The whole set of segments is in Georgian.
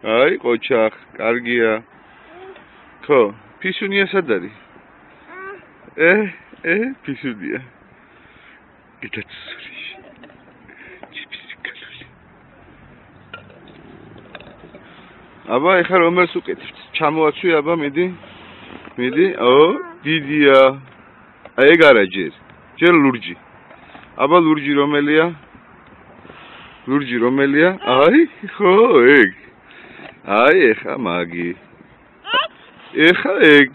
აი, ყოჩახ, კარგია. ხო, ფისუნია სად არის? ფისუნია. გიტაცური. აბა, ეხლა რომელს უკეთებთ? ჩამოაცვი, აბა, მიდი. დიდია. აი, ეგ არა ჯერ. ჯერ ლურჯი. აბა, ლურჯი რომელია? აი, ხო, ეგ. აი, ეხა მაგი. ეხა ეგ.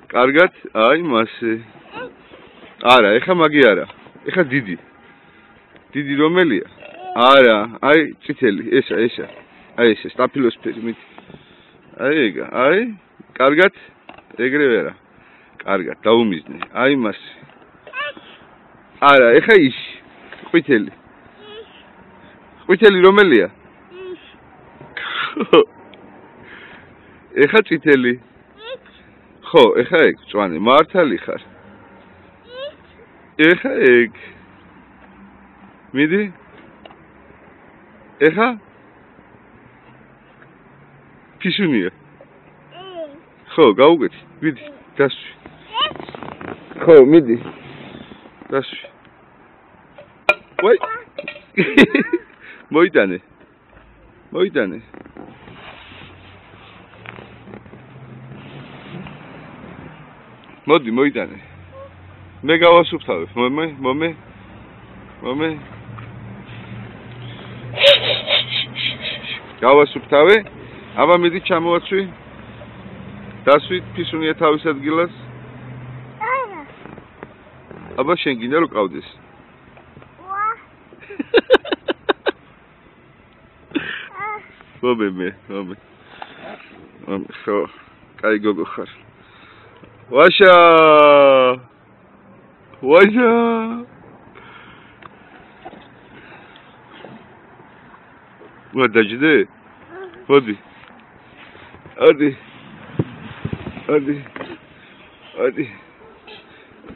კარგად, აი, მასე. არა, ეხა მაგი არა. ეხა დიდი. დიდი რომელია? არა, აი, წითელი, ესა. აი, ესე, სტაფილოსფერი მით. აი, ეგა, აი, კარგად, ეგრევე არა. კარგად, დაუმიზნე. აი, მასე. არა, ეხა ის. ყვითელი. ყვითელი რომელია? ეხა წითელი. ხო, ეხა ეგ, წვანე, მართალი ხარ. ეხა ეგ. მიდი. ეხა? ფისუნია. ხო, გაუგეთ. მიდი, დასვი. ხო, მიდი. დასვი. ვაი. მოიტანე. მოდი, მოიტანე. მე გავასუფთავებ, მომე. გავასუფთავე. აბა მიდი ჩამოაცვი. დასვით ფისუნია თავის ადგილას. აბა შენ გინდა რომ ყავდეს. მომე. ხო, კაი გოგო ხარ. ვაშა. ვადაჯდე? მოდი. ადი.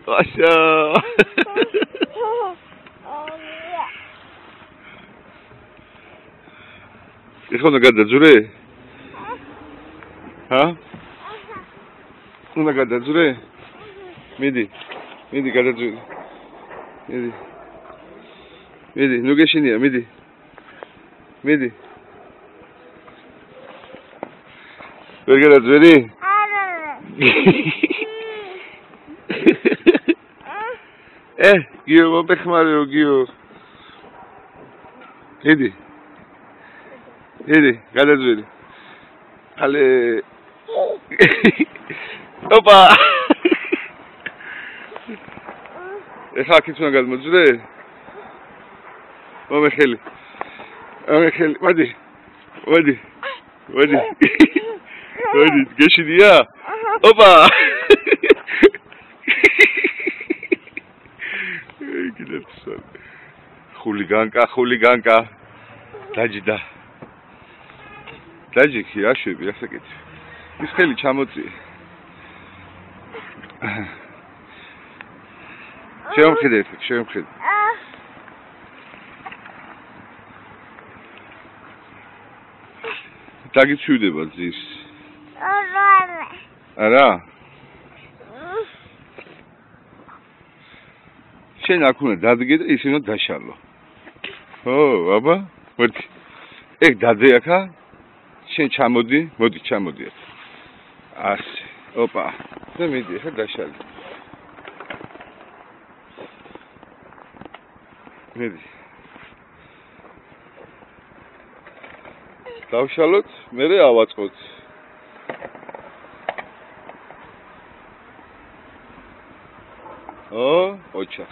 ვაშა. ეხლა უნდა გადაძვრე? უნდა გადაძვრე? მიდი გადაძვრე. მიდი, ნუ გეშინია, მიდი. ვერ გადაძვერი? გიო, მოფეხმარეო, გიო. მიდი, გადაძვერი. ale opa ეხა აქ უნდა გადმოძრე მომეხელი მოდი გეშინია opa ხულიგანკა დაჯდა დაჯიქი აშვები ასაკეთ ის ხელი ჩამოწიე შემხედე დაგიცვიდება ძის არა შენ აქ უნდა დადგე და ისინო დაშალო ო აბა მოდი ეგ დადე აქა შენ ჩამოდი ჩამოდი ასე ოპა და მიდი ახლა დაშალე მიდი დავშალოთ მერე ავაწყოთ ოჩა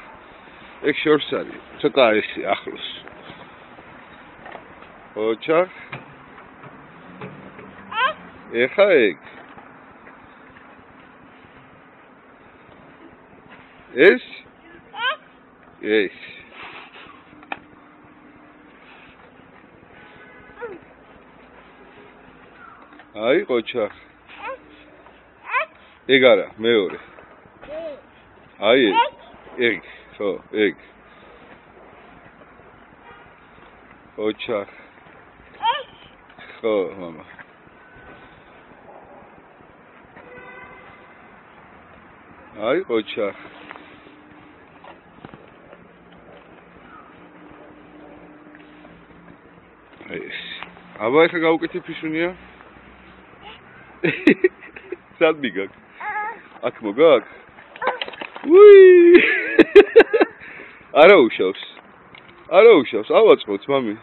ეგ შორს არის ცოტა ესე ახლოს ოჩა ეხა ეგ ეს აი ყოჩა ეგ არა მეორე აი ეგ ხო ეგ ოჩა ხო, მამა. აი, ყოჩა. ეს. აბა, ეხა გავუკეთე ფიშუნია? სად მიგაკ? აქ მოგაკ? უი! არა უშავს. არა უშავს, ავაწყოთ, მამი.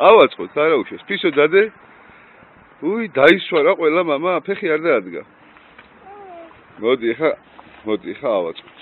ავაწყოთ, არა უშავს. ფისო დადე? უი, დაისვა რა ყველა მამა, ფეხი არ დაადგა. მოდი, ეხა ავაწყოთ.